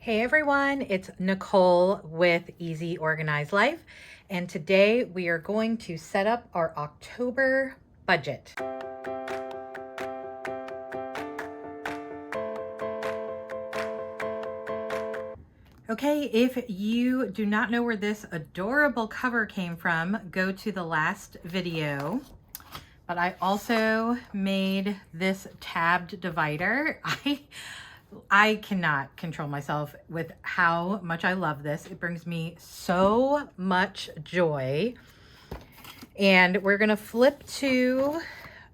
Hey everyone, it's Nicole with Easy Organized Life, and today we are going to set up our October budget. Okay, if you do not know where this adorable cover came from, go to the last video. But I also made this tabbed divider. I cannot control myself with how much I love this. It brings me so much joy. And we're gonna flip to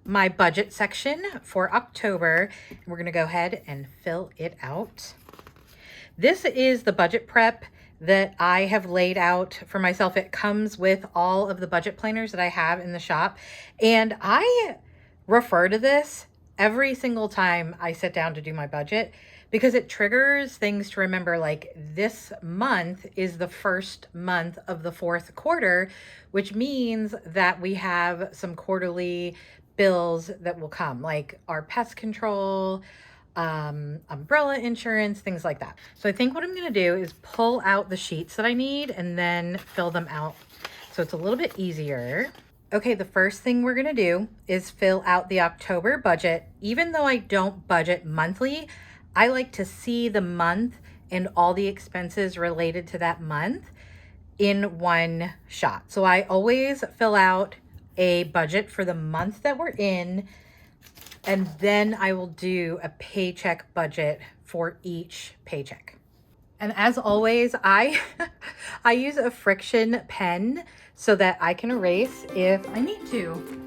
my budget section for October. We're gonna go ahead and fill it out. This is the budget prep that I have laid out for myself. It comes with all of the budget planners that I have in the shop. And I refer to this every single time I sit down to do my budget because it triggers things to remember, like this month is the first month of the fourth quarter, which means that we have some quarterly bills that will come, like our pest control, umbrella insurance, things like that. So I think what I'm going to do is pull out the sheets that I need and then fill them out so it's a little bit easier. Okay, the first thing we're going to do is fill out the October budget. Even though I don't budget monthly, I like to see the month and all the expenses related to that month in one shot. So I always fill out a budget for the month that we're in, and then I will do a paycheck budget for each paycheck. And as always, I use a friction pen so that I can erase if I need to.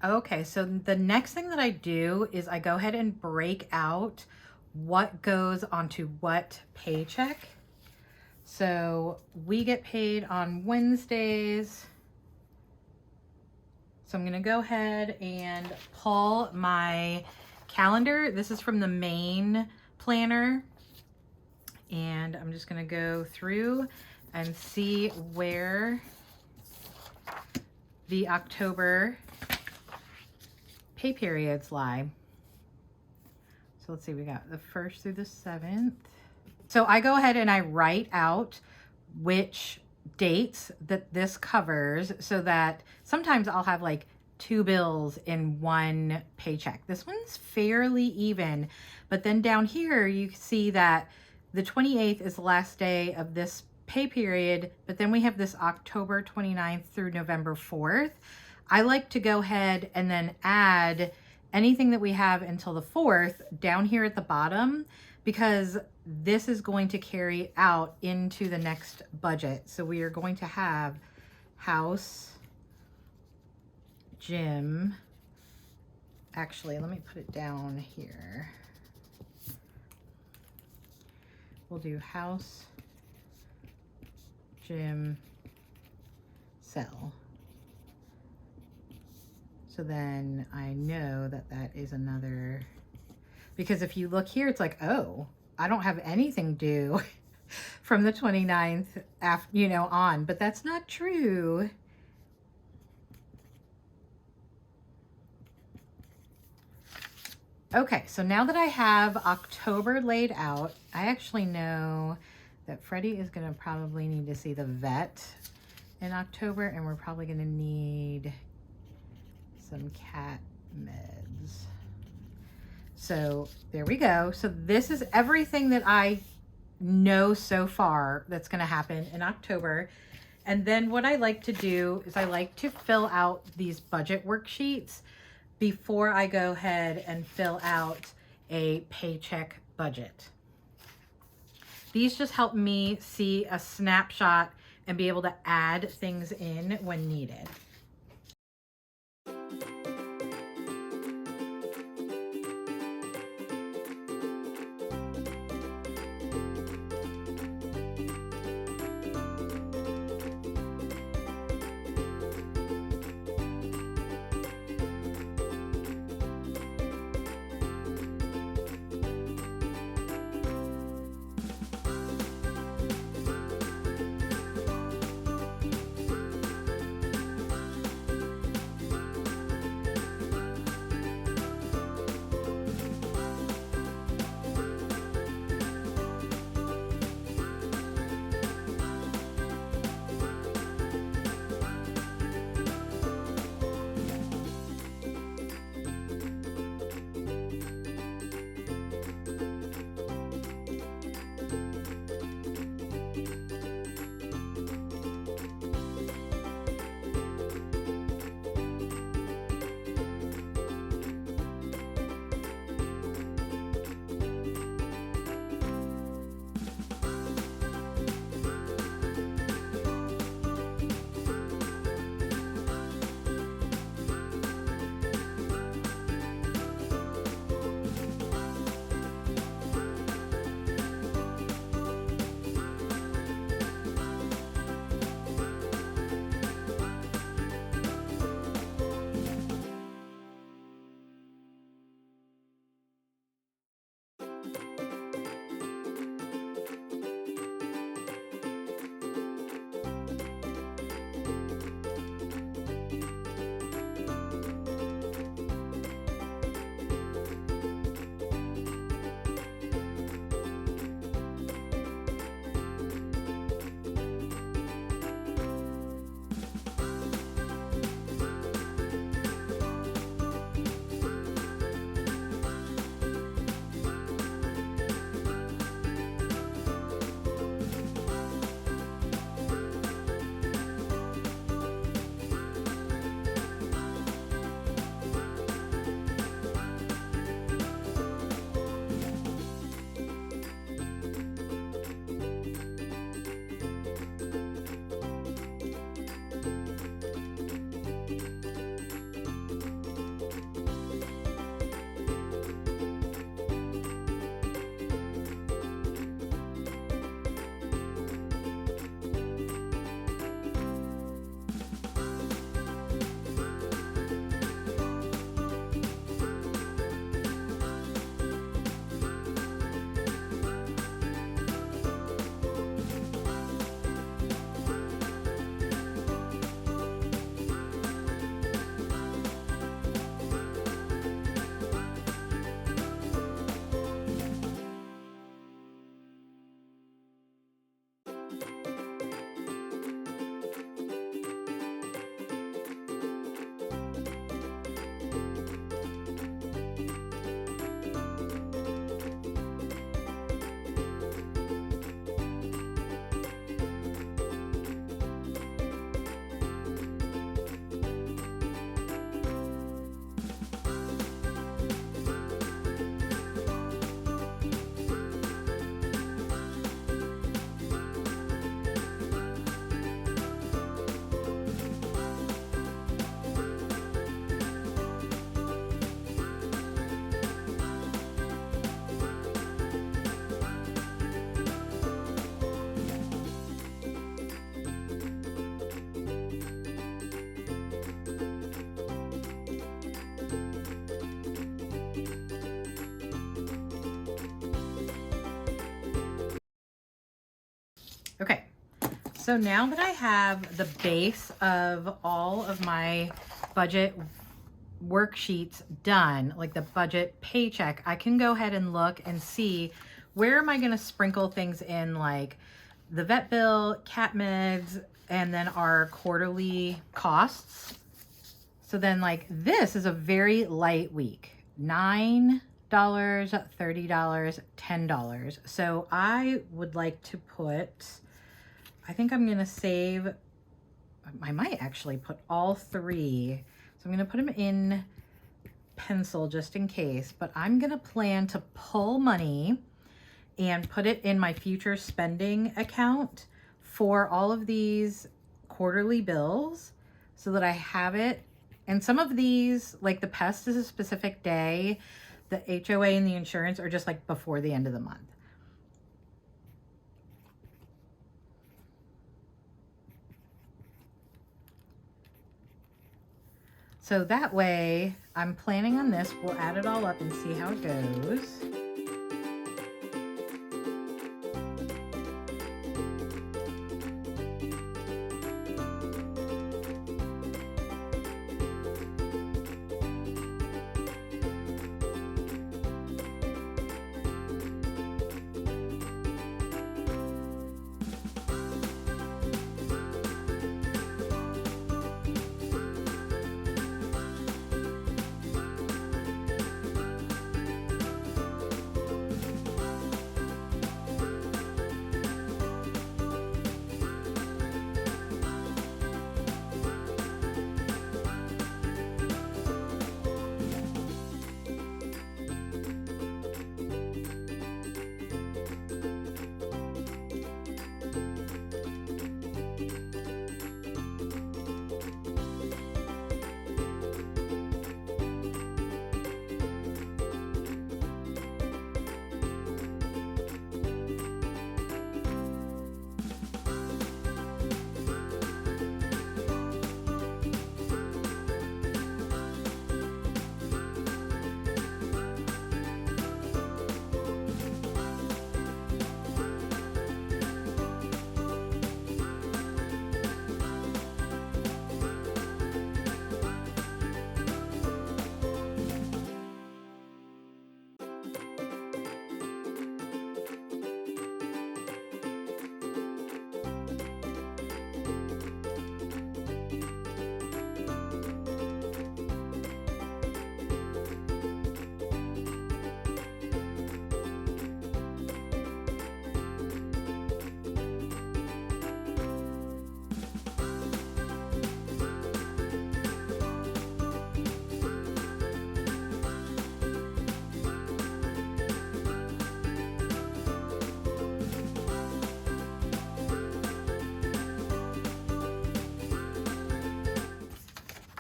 Okay, so the next thing that I do is I go ahead and break out what goes onto what paycheck. So we get paid on Wednesdays. So I'm going to go ahead and pull my calendar. This is from the main planner. And I'm just going to go through and see where the October pay periods lie. So let's see, we got the 1st through the 7th. So I go ahead and I write out which dates that this covers so that sometimes I'll have like 2 bills in one paycheck. This one's fairly even, but then down here you see that the 28th is the last day of this pay period, but then we have this October 29th through November 4th. I like to go ahead and then add anything that we have until the 4th down here at the bottom, because this is going to carry out into the next budget. So we are going to have house, gym. Actually, let me put it down here. We'll do house, gym, cell. So then I know that that is another, because if you look here, it's like, oh, I don't have anything due from the 29th after, on, but that's not true. Okay, so now that I have October laid out, I actually know that Freddie is gonna probably need to see the vet in October, and we're probably gonna need some cat meds. So there we go. So this is everything that I know so far that's going to happen in October. And then what I like to do is I like to fill out these budget worksheets before I go ahead and fill out a paycheck budget. These just help me see a snapshot and be able to add things in when needed. Okay, so now that I have the base of all of my budget worksheets done, like the budget paycheck, I can go ahead and look and see where am I going to sprinkle things in, like the vet bill, cat meds, and then our quarterly costs. So then like this is a very light week, $9, $30, $10. So I would like to put, I think I'm going to save I might actually put all three. So I'm going to put them in pencil just in case, but I'm going to plan to pull money and put it in my future spending account for all of these quarterly bills so that I have it. And some of these, like the pest is a specific day, the HOA and the insurance are just like before the end of the month. So that way, I'm planning on this. We'll add it all up and see how it goes.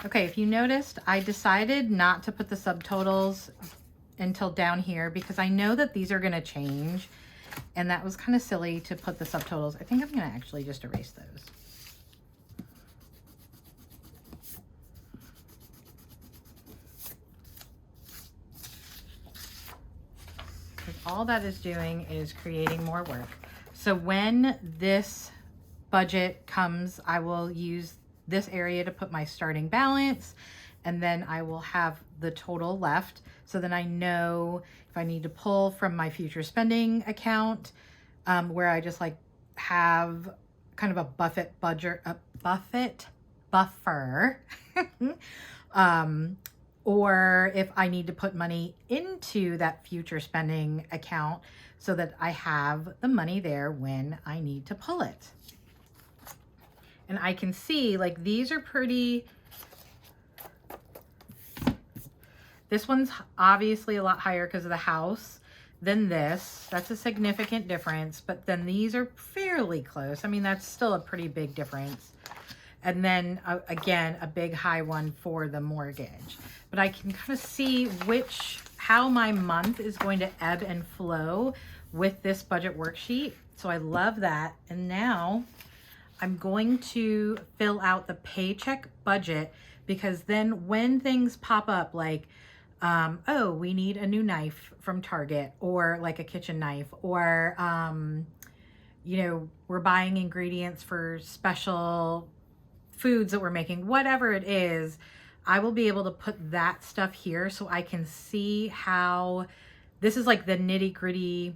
Okay, if you noticed, I decided not to put the subtotals until down here because I know that these are going to change, and that was kind of silly to put the subtotals. I think I'm going to actually just erase those. Because all that is doing is creating more work. So when this budget comes, I will use this area to put my starting balance, and then I will have the total left. So then I know if I need to pull from my future spending account, where I just like have kind of a Buffett budget, a Buffett buffer, or if I need to put money into that future spending account so that I have the money there when I need to pull it. And I can see like these are pretty, this one's obviously a lot higher because of the house than this. That's a significant difference, but then these are fairly close. I mean, that's still a pretty big difference. And then again, a big high one for the mortgage. But I can kind of see how my month is going to ebb and flow with this budget worksheet. So I love that. And now I'm going to fill out the paycheck budget, because then when things pop up like, oh, we need a new knife from Target, or like a kitchen knife, or, you know, we're buying ingredients for special foods that we're making, whatever it is, I will be able to put that stuff here so I can see how this is like the nitty gritty,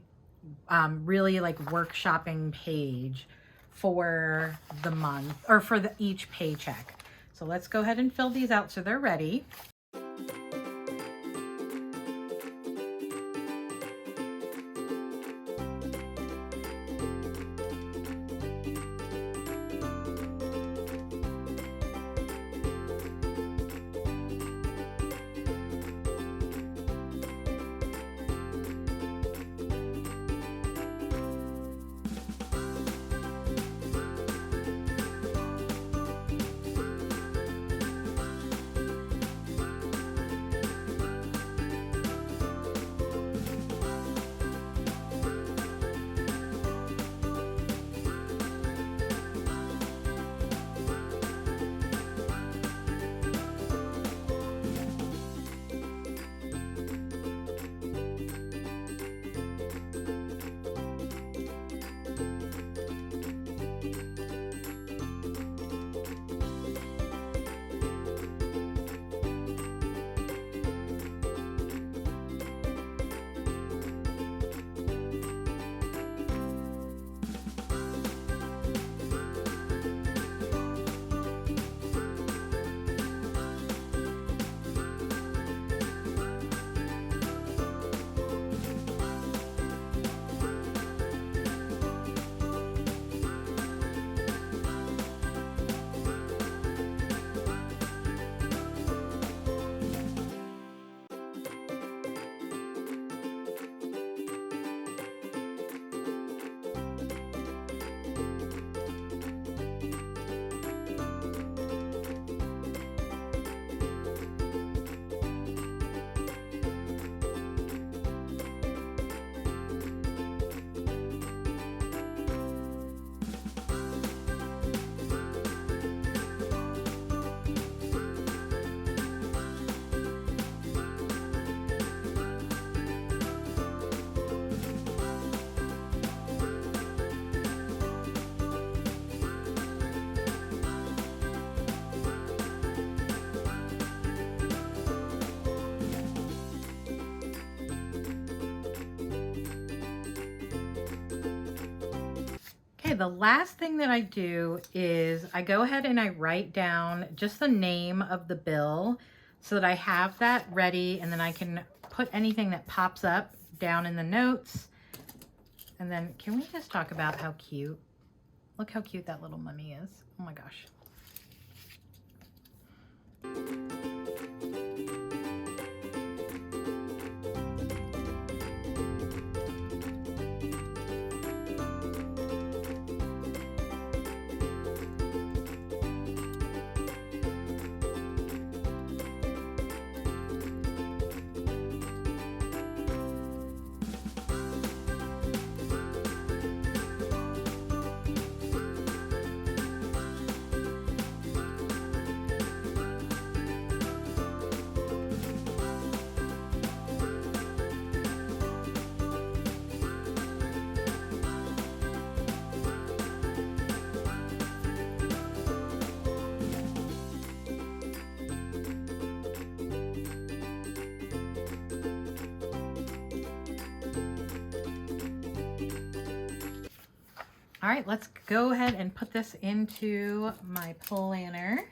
really like workshopping page for the month, or for each paycheck. So let's go ahead and fill these out so they're ready. the last thing that I do is I go ahead and I write down just the name of the bill so that I have that ready, and then I can put anything that pops up down in the notes. And then can we just talk about how cute? Look how cute that little mummy is. Oh my gosh. All right, let's go ahead and put this into my planner.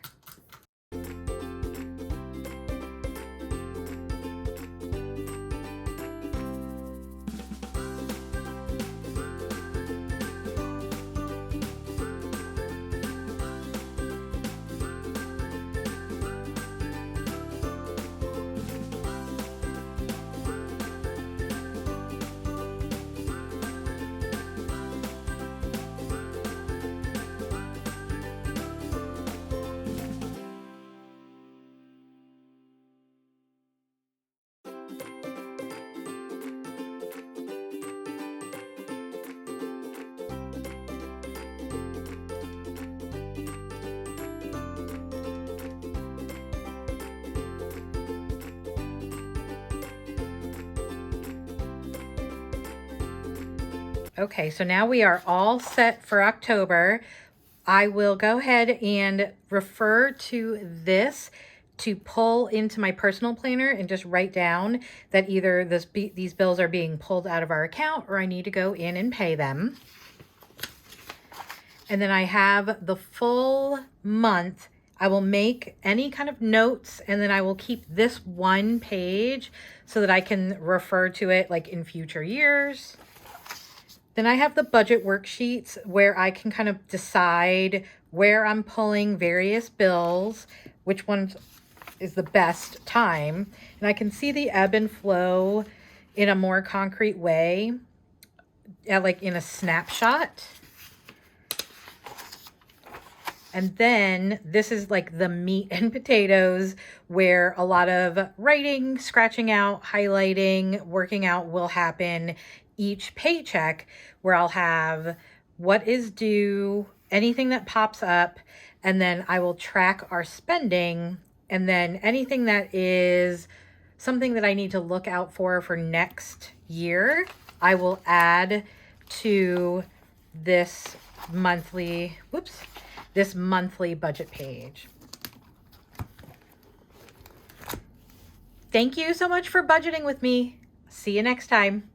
Okay, so now we are all set for October. I will go ahead and refer to this to pull into my personal planner and just write down that either these bills are being pulled out of our account or I need to go in and pay them. And then I have the full month. I will make any kind of notes, and then I will keep this one page so that I can refer to it like in future years. Then I have the budget worksheets where I can kind of decide where I'm pulling various bills, which one is the best time. And I can see the ebb and flow in a more concrete way, like in a snapshot. And then this is like the meat and potatoes where a lot of writing, scratching out, highlighting, working out will happen each paycheck, where I'll have what is due, anything that pops up, and then I will track our spending, and then anything that is something that I need to look out for next year, I will add to this monthly, this monthly budget page. Thank you so much for budgeting with me. See you next time.